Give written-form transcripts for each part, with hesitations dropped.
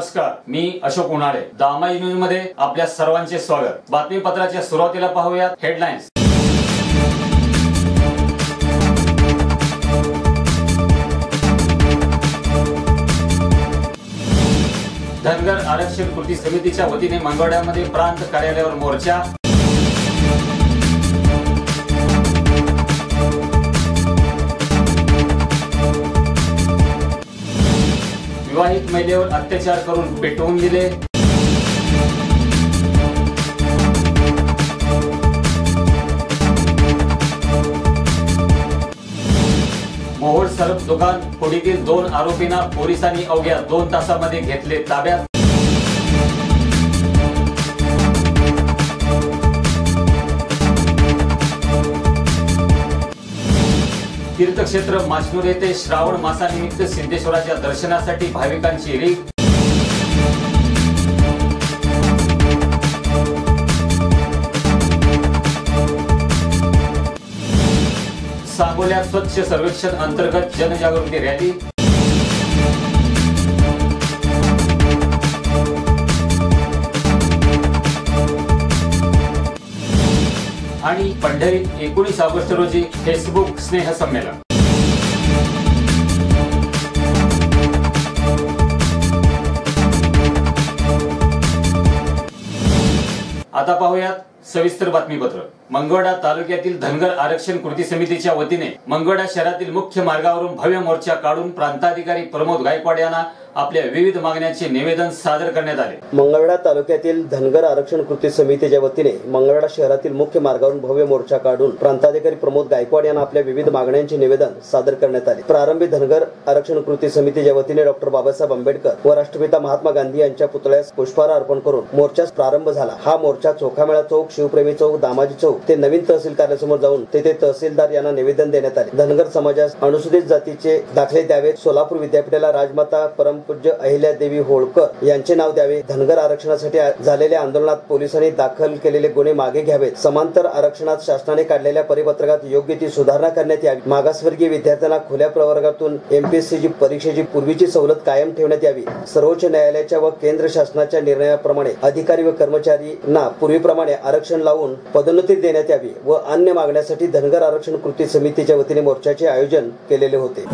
नमस्कार, मी अशोक उन्हाळे. दामाई न्यूज मध्ये आपल्या सर्वांचे स्वागत. बातमीपत्राच्या सुरुवातीला पाहूयात हेडलाईन्स. धनगर आरक्षण कृती समितीच्या वतीने मंगळवाड्यामध्ये प्रांत कार्यालयावर मोर्चा. विवाहित महिलेवर अत्याचार करून पेटवून दिले. मोहोळ सर्फ दुकान फोडीतील 2 आरोपींना पोलिसांनी अवघ्या 2 तासामध्ये घेतले ताब्यात. तीर्थक्षेत्र माचनूर येथे श्रावण मासानिमित्त सिद्धेश्वराच्या दर्शनासाठी भाविकांची रीघ. सांगोल्यात स्वच्छ सर्वेक्षण अंतर्गत जनजागृती रॅली. आणि पंढरीत 19 ऑगस्ट रोजी फेसबुक स्नेह संमेलन. आता पाहूयात सविस्तर बातमीपत्र. मंगळवेढा तालुक्यातील धनगर आरक्षण कृती समितीच्या वतीने मंगळवेढा शहरातील मुख्य मार्गावरून भव्य मोर्चा काढून प्रांताधिकारी प्रमोद गायकवाड यांना आपल्या विविध मागण्यांचे निवेदन सादर करण्यात आले. मंगळवेढा तालुक्यातील धनगर आरक्षण कृती समितीच्या वतीने मंगळवेढा शहरातील मुख्य मार्गावरून भव्य मोर्चा काढून प्रांताधिकारी प्रमोद गायकवाड यांना आपल्या विविध मागण्यांचे निवेदन सादर करण्यात आले. प्रारंभी धनगर आरक्षण कृती समितीच्या वतीने डॉक्टर बाबासाहेब आंबेडकर व राष्ट्रपिता महात्मा गांधी यांच्या पुतळ्यास पुष्पहार अर्पण करून मोर्चास प्रारंभ झाला. हा मोर्चा चोखामेळा चौक, शिवप्रेमी चौक, दामाजी चौक ते नवीन तहसील कार्यालयासमोर जाऊन तेथे तहसीलदार यांना निवेदन देण्यात आले. धनगर समाजास अनुसूचित जातीचे दाखले द्यावेत. सोलापूर विद्यापीठाला राजमाता परमपूज्य अहिल्यादेवी होळकर यांचे नाव द्यावे. धनगर आरक्षणासाठी झालेल्या आंदोलनात पोलिसांनी दाखल केलेले गुन्हे मागे घ्यावेत. समांतर आरक्षणात शासनाने काढलेल्या परिपत्रकात योग्य ती सुधारणा करण्यात यावी. मागासवर्गीय विद्यार्थ्यांना खुल्या प्रवर्गातून एमपीएससीची परीक्षेची पूर्वीची सवलत कायम ठेवण्यात यावी. सर्वोच्च न्यायालयाच्या व केंद्र शासनाच्या निर्णयाप्रमाणे अधिकारी व कर्मचाऱ्यांना पूर्वीप्रमाणे आरक्षण लावून पदोन्नती देण्यात यावी व अन्य मागण्यासाठी धनगर आरक्षण कृती समितीच्या वतीने मोर्चाचे आयोजन केलेले होते.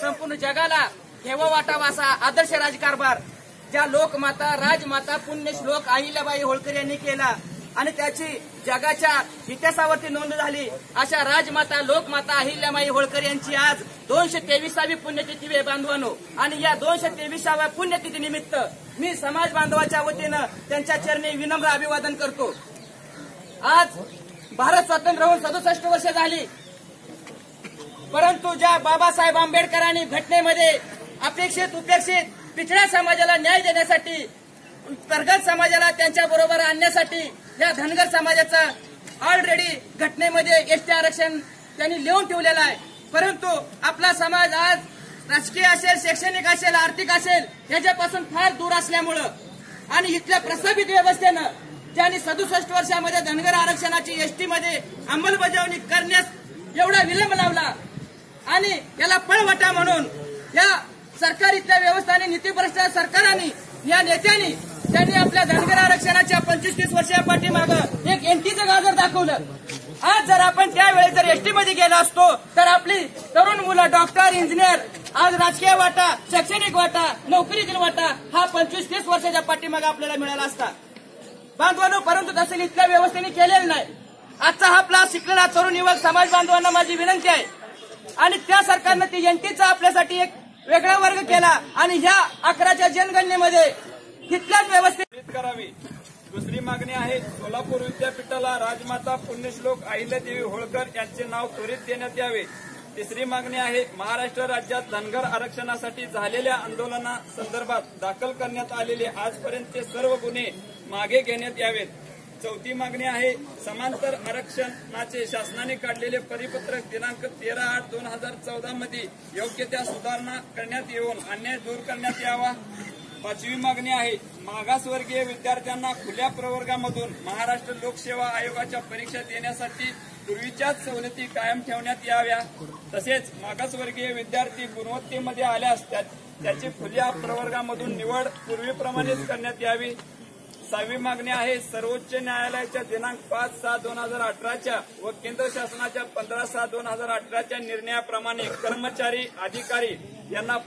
संपूर्ण जगाला ठेवा वाटावा असा आदर्श राजकारभार ज्या लोकमाता राजमाता पुण्यश्लोक अहिल्याबाई होळकर यांनी केला आणि त्याची जगाच्या इतिहासावरती नोंद झाली अशा राजमाता लोकमाता अहिल्याबाई होळकर यांची आज 223वी पुण्यतिथी बांधवानो. आणि या 223व्या पुण्यतिथी निमित्त मी समाज बांधवाच्या वतीनं त्यांच्या चरणी विनम्र अभिवादन करतो. आज भारत स्वातंत्र्य होऊन 67 वर्ष झाली, परंतु ज्या बाबासाहेब आंबेडकरांनी घटनेमध्ये अपेक्षित उपेक्षित पिछड्या समाजाला न्याय देण्यासाठी, प्रगत समाजाला त्यांच्या बरोबर आणण्यासाठी या धनगर समाजाचा ऑलरेडी घटनेमध्ये एसटी आरक्षण त्यांनी लिहून ठेवलेलं आहे. परंतु आपला समाज आज राजकीय असेल, शैक्षणिक असेल, आर्थिक असेल याच्यापासून फार दूर असल्यामुळं आणि इथल्या प्रस्थापित व्यवस्थेनं ज्यांनी 67 वर्षामध्ये धनगर आरक्षणाची एसटीमध्ये अंमलबजावणी करण्यास एवढा विलंब लावला आणि याला पळवाटा म्हणून या सरकारीतल्या व्यवस्थाने, नीतीभ्रष्ट सरकारांनी, या नेत्यांनी त्यांनी आपल्या धनगर आरक्षणाच्या 25-30 वर्षा पाठीमागं एक एनटीचं गाजर दाखवलं. आज जर आपण त्यावेळेस जर एसटीमध्ये गेलो असतो तर आपली तरुण मुलं डॉक्टर, इंजिनियर, आज राजकीय वाटा, शैक्षणिक वाटा, नोकरीतील वाटा हा 25-30 वर्षाच्या पाठीमागं आपल्याला मिळाला असता बांधवांनो. परंतु तसं इथल्या व्यवस्थेने केलेलं नाही. आजचा हा आपला शिकलेला तरुण युवक समाज बांधवांना माझी विनंती आहे आणि त्या सरकारनं ती एनटीचा आपल्यासाठी एक वेगळा वर्ग केला आणि ह्या 11च्या जनगणनेमध्ये तिथल्याच व्यवस्थित करावी. दुसरी मागणी आहे सोलापूर विद्यापीठाला राजमाता पुण्यश्लोक अहिल्यादेवी होळकर यांचे नाव त्वरित देण्यात यावे. तिसरी मागणी आहे महाराष्ट्र राज्यात धनगर आरक्षणासाठी झालेल्या आंदोलनासंदर्भात दाखल करण्यात आलेले आजपर्यंतचे सर्व गुन्हे मागे घेण्यात यावेत. चौथी मागणी आहे समांतर आरक्षणाचे शासनाने काढलेले परिपत्रक दिनांक 13/8/2014 मध्ये योग्य त्या सुधारणा करण्यात येऊन अन्याय दूर करण्यात यावा. पाचवी मागणी आहे मागासवर्गीय विद्यार्थ्यांना खुल्या प्रवर्गामधून महाराष्ट्र लोकसेवा आयोगाच्या परीक्षा देण्यासाठी पूर्वीच्याच सवलती कायम ठेवण्यात याव्या. तसेच मागासवर्गीय विद्यार्थी गुणवत्तेमध्ये आल्यास त्याची खुल्या प्रवर्गामधून निवड पूर्वीप्रमाणेच करण्यात यावी. सहावी मागणी आहे सर्वोच्च न्यायालयाच्या दिनांक 5/6/2018 व केंद्र शासनाच्या 15/6/2018 निर्णयाप्रमाणे कर्मचारी, अधिकारी यांना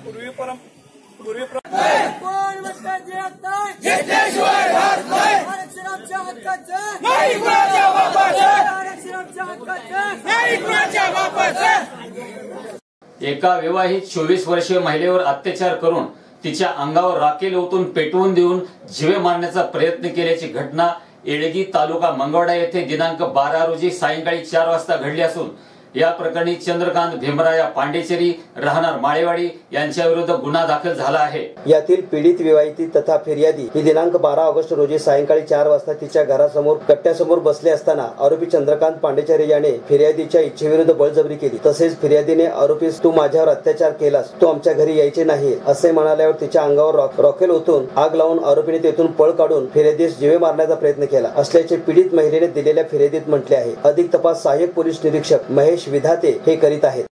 एका विवाहित 24 वर्षीय महिलेवर अत्याचार करून तिच्या अंगावर राखेल ओतून पेटवून देऊन जीवे मारण्याचा प्रयत्न केल्याची घटना येळगी तालुका मंगळवेढा येथे दिनांक 12 रोजी सायंकाळी 4 वाजता घडली असून या प्रकरणी चंद्रकांत भीमराया पांडेचेरी राहणार माळेवाडी यांच्या विरुद्ध गुन्हा दाखल झाला आहे. यातील पीडित विवाहिती तथा फिर्यादी ही दिनांक 12 ऑगस्ट रोजी सायंकाळी 4 वाजता तिच्या घरासमोर कट्ट्यासमोर बसले असताना आरोपी चंद्रकांत पांडेचेरी याने फिर्यादीच्या इच्छेविरुद्ध बळजबरी केली. तसेच फिर्यादीने आरोपीस तू माझ्यावर अत्याचार केलास, तू आमच्या घरी यायचे नाही असे म्हणाल्यावर तिच्या अंगावर रॉकेल ओतून आग लावून आरोपीने तेथून पळ काढून फिर्यादीस जीवे मारण्याचा प्रयत्न केला असल्याचे पीडित महिलेने दिलेल्या फिर्यादीत म्हटले आहे. अधिक तपास सहाय्यक पोलीस निरीक्षक महेश विधाते हे करीत आहेत.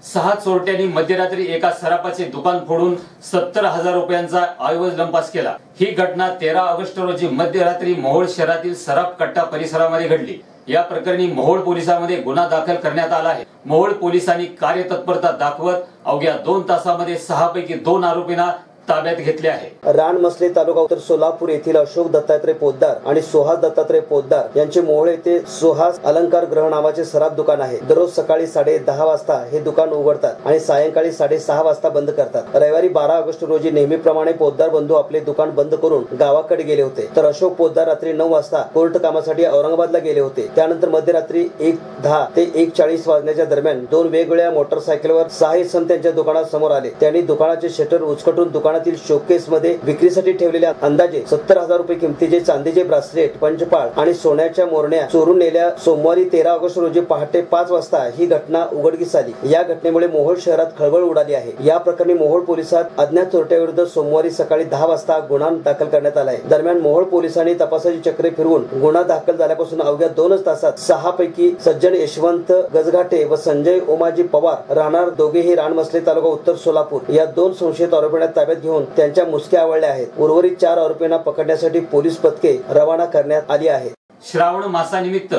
6 चोरट्यांनी मध्यरात्री एका सराफाचे दुकान फोडून 70,000 रुपयांचा ऐवज लंपास केला. ही घटना 13 ऑगस्ट रोजी मध्यरात्री मोहोळ शहरातील सराफ कट्टा परिसरामध्ये घडली. या प्रकरणी मोहोळ पोलिसांमध्ये गुन्हा दाखल करण्यात आला आहे. मोहोळ पोलिसांनी कार्यतत्परता दाखवत अवघ्या 2 तासामध्ये 6 पैकी 2 आरोपींना ताब्यात घेतले आहे. रानमसले तालुका उत्तर सोलापूर येथील अशोक दत्तात्रय पोद्दार आणि सुहास दत्तात्रय पोद्दार यांचे मोहोळ येथे सुहास अलंकार ग्रह नावाचे सराफ दुकान आहे. दररोज सकाळी 10:30 वाजता हे दुकान उघडतात आणि सायंकाळी 6:30 वाजता बंद करतात. रविवारी 12 ऑगस्ट रोजी नेहमीप्रमाणे पोद्दार बंधू आपले दुकान बंद करून गावाकडे गेले होते, तर अशोक पोद्दार रात्री 9 वाजता कोर्ट कामासाठी औरंगाबादला गेले होते. त्यानंतर मध्यरात्री 1:10 ते 1:40 वाजण्याच्या दरम्यान 2 वेगवेगळ्या मोटरसायकलवर 6 इसम त्यांच्या दुकानासमोर आले. त्यांनी दुकानाचे शटर उचकटून दुकानातील शोकेस मध्ये विक्रीसाठी ठेवलेल्या अंदाजे 70,000 रुपये किमतीचे चांदीचे ब्रासलेट, पंचपाळ आणि सोन्याच्या मोरण्या चोरून नेल्या. सोमवारी 13 ऑगस्ट रोजी पहाटे 5 वाजता ही घटना उघडकीस आली. या घटनेमुळे मोहोळ शहरात खळबळ उडाली आहे. या प्रकरणी मोहोळ पोलिसात अज्ञात चोरट्याविरुद्ध सोमवारी सकाळी 10 वाजता गुन्हा दाखल करण्यात आला आहे. दरम्यान मोहोळ पोलिसांनी तपासाची चक्रे फिरवून गुन्हा दाखल झाल्यापासून अवघ्या 2 तासात 6 पैकी सज्जन यशवंत गजघाटे व संजय ओमाजी पवार राहणार दोघेही रानमसले तालुका उत्तर सोलापूर या 2 संशयित आरोपींना ताब्यात घेऊन त्यांच्या मुसक्या आवळल्या आहेत. उर्वरित 4 आरोपींना पकडण्यासाठी पोलीस पथके रवाना करण्यात आली आहेत. श्रावण मासानिमित्त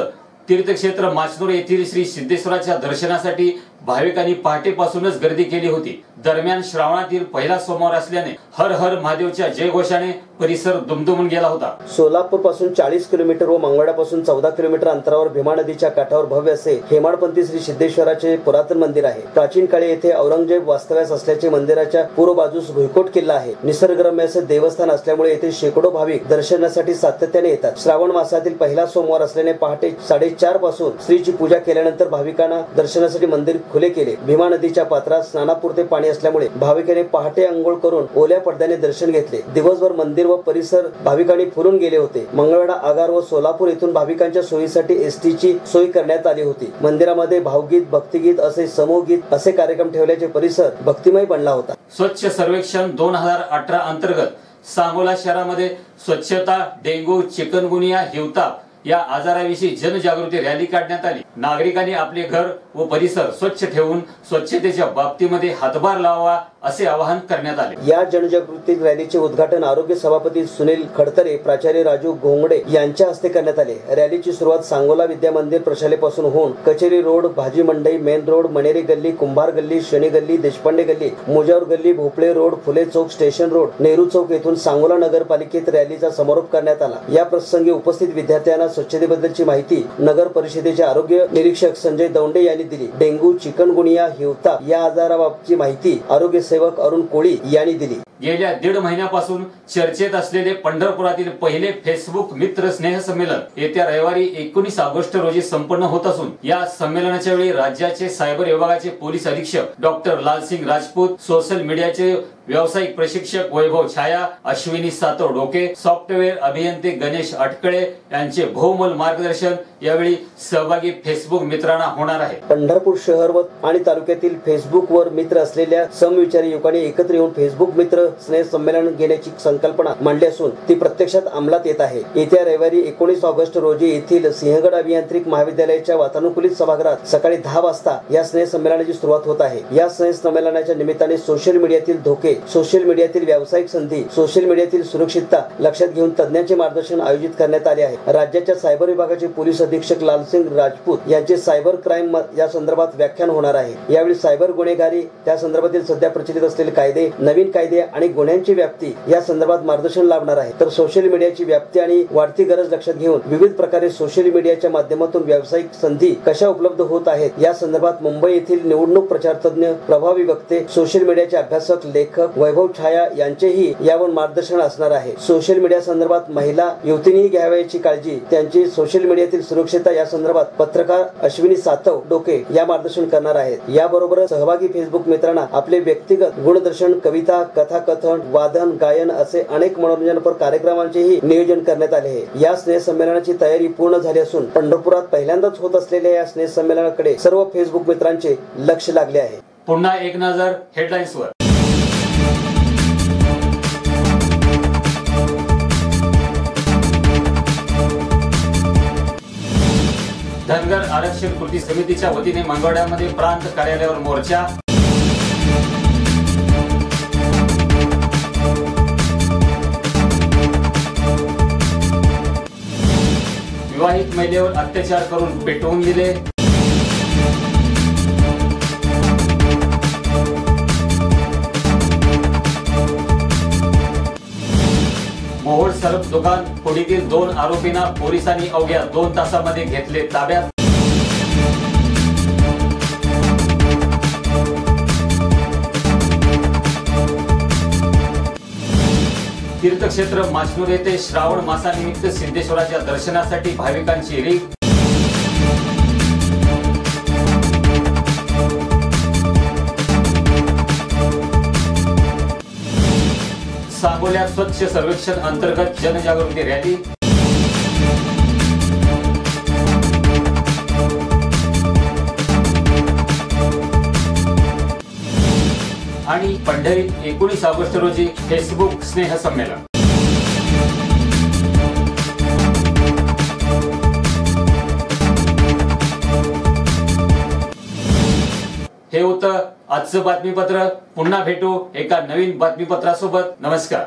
तीर्थक्षेत्र माचनूर येथील श्री सिद्धेश्वराच्या दर्शनासाठी भाविकांनी पहाटेपासूनच गर्दी केली होती। दरम्यान श्रावणातील पहिला सोमवार असल्याने हर हर महादेवच्या जयघोषाने परिसर दुमदुमून गेला होता। सोलापूर पासून 40 किलोमीटर व मंगळवाड्यापासून 14 किलोमीटर अंतरावर भीमा नदीच्या काठावर भव्य असे हेमाडपंथी श्री सिद्धेश्वराचे पुरातन मंदिर आहे। प्राचीन काळी येथे औरंगजेब वास्तव्यास असल्याचे मंदिराच्या पूर्व बाजूस भुईकोट किल्ला आहे। निसर्गरम्य असे देवस्थान असल्यामुळे येथे शेकडो भाविक दर्शनासाठी सातत्याने येतात। श्रावण मासातील पहिला सोमवार असल्याने पहाटे 4:30 पासून श्रीची पूजा केल्यानंतर भाविकांना दर्शनासाठी मंदिर खुले केले। भीमा नदीच्या पात्रात स्नानापुरते पाणी असल्यामुळे भाविकांनी पहाटे अंघोळ करून ओल्या पडद्याने दर्शन घेतले। दिवसभर मंदिर व परिसर भाविकांनी फुलून गेले होते। मंगळवाडा, आगार व सोलापूर येथून भाविकांच्या सोयीसाठी एसटीची सोय करण्यात आली होती। मंदिरामध्ये भावगीत, भक्तिगीत असे समूहगीत असे कार्यक्रम ठेवल्याचे परिसर भक्तिमय बनला होता। स्वच्छ सर्वेक्षण 2018 अंतर्गत सांगोला शहरामध्ये स्वच्छता, डेंग्यू, चिकनगुनिया, हिवताप या आजाराविषयी जनजागृती रॅली काढण्यात आली। नागरिकांनी आपले घर व परिसर स्वच्छ ठेवून स्वच्छतेच्या बाबतीमध्ये हातभार लावावा असे आवाहन करण्यात आले। या जनजागृती रॅलीचे उद्घाटन आरोग्य सभापती सुनील खडतरे, प्राचार्य राजू घोंगडे यांच्या हस्ते करण्यात आले। रॅलीची सुरुवात सांगोला विद्या मंदिर प्रशालेपासून होऊन कचेरी रोड, भाजी मंडई, मेन रोड, मनेरी गल्ली, कुंभार गल्ली, शनी गल्ली, देशपांडे गल्ली, मुजावर गल्ली, भोपळे रोड, फुले चौक, स्टेशन रोड, नेहरू चौक येथून सांगोला नगरपालिकेत रॅलीचा समारोप करण्यात आला। या प्रसंगी उपस्थित विद्यार्थ्यांना स्वच्छतेबद्दलची माहिती नगर परिषदेचे आरोग्य निरीक्षक संजय दौंडे यांनी दिली। डेंग्यू, चिकनगुनिया, हिवताप या आजाराबाबतची माहिती आरोग्य सेवक अरुण कोळी यांनी दिली। गेल्या 1.5 महिन्यापासून चर्चेत असलेले पंढरपुरातील पहिले फेसबुक मित्र स्नेह संमेलन येत्या रविवारी 19 ऑगस्ट रोजी संपन्न होत असून या संमेलनाच्या वेळी राज्याचे सायबर विभागाचे पोलीस अधीक्षक डॉक्टर लालसिंग राजपूत, सोशल मीडियाचे व्यावसायिक प्रशिक्षक वैभव छाया, अश्विनी सातव डोके, सॉफ्टवेअर अभियंते गणेश अटकळे यांचे बहुमोल मार्गदर्शन यावेळी सहभागी फेसबुक मित्रांना होणार आहे। पंढरपूर शहर व आणि तालुक्यातील फेसबुकवर मित्र असलेल्या समविचारी युवकांनी एकत्र येऊन फेसबुक मित्र स्नेह संमेलन घेण्याची संकल्पना मांडली असून ती प्रत्यक्षात अंमलात येत आहे। येत्या रविवारी 19 ऑगस्ट रोजी येथील सिंहगड अभियांत्रिक महाविद्यालयाच्या वातानुकूलित सभागृहात सकाळी 10 वाजता या स्नेह संमेलनाची सुरुवात होत आहे। या स्नेह संमेलनाच्या निमित्ताने सोशल मीडियातील धोके, सोशल मीडियातील व्यावसायिक संधी, सोशल मीडियातील सुरक्षितता लक्षात घेऊन तज्ञांचे मार्गदर्शन आयोजित करण्यात आले आहे। राज्याच्या सायबर विभागाचे पोलीस अधीक्षक लालसिंग राजपूत यांचे सायबर क्राईम या संदर्भात व्याख्यान होणार आहे। यावेळी सायबर गुन्हेगारी, त्या संदर्भातील सध्या प्रचलित असलेले कायदे, नवीन कायदे आणि गुन्ह्यांची व्याप्ती या संदर्भात मार्गदर्शन लाभणार आहे। तर सोशल मीडियाची व्याप्ती आणि वाढती गरज लक्षात घेऊन विविध प्रकारे सोशल मीडियाच्या माध्यमातून व्यावसायिक संधी कशा उपलब्ध होत आहेत या संदर्भात मुंबई येथील निवडणूक प्रचार तज्ञ, प्रभावी वक्ते, सोशल मीडियाचे अभ्यासक, लेखक वैभव छाया यांचेही यावर मार्गदर्शन असणार आहे। सोशल मीडिया संदर्भात महिला युवतींनी घ्यावयाची काळजी, त्यांची सोशल मीडियातील सुरक्षितता या संदर्भात पत्रकार अश्विनी सातव डोके या मार्गदर्शन करणार आहेत। याबरोबरच सहभागी फेसबुक मित्रांना आपले व्यक्तिगत गुणदर्शन, कविता, कथाकथन, वादन, गायन असे अनेक मनोरंजनपर कार्यक्रमांचेही नियोजन करण्यात आले आहे। या स्नेह संमेलनाची तयारी पूर्ण झाली असून पंढरपुरात पहिल्यांदाच होत असलेल्या या स्नेह संमेलनाकडे सर्व फेसबुक मित्रांचे लक्ष लागले आहे। पुन्हा एक नजर हेडलाईन्सवर। धनगर आरक्षण कृती समितीच्या वतीने मंगळवाड्यामध्ये प्रांत कार्यालयावर मोर्चा। विवाहित महिलेवर अत्याचार करून पेटवून दिले। मोहोळ सर्फ दुकान फोडीतील 2 आरोपींना पोलिसांनी अवघ्या 2 तासामध्ये घेतले ताब्यात। तीर्थक्षेत्र माचनूर येथे श्रावण मासानिमित्त सिद्धेश्वराच्या दर्शनासाठी भाविकांची रीघ। सांगोल्यात स्वच्छ सर्वेक्षण अंतर्गत जनजागृती रॅली। आणि पंढरीत 19 ऑगस्ट रोजी फेसबुक स्नेह संमेलन। हे होतं आजचं बातमीपत्र। पुन्हा भेटू एका नवीन बातमीपत्रासोबत। नमस्कार।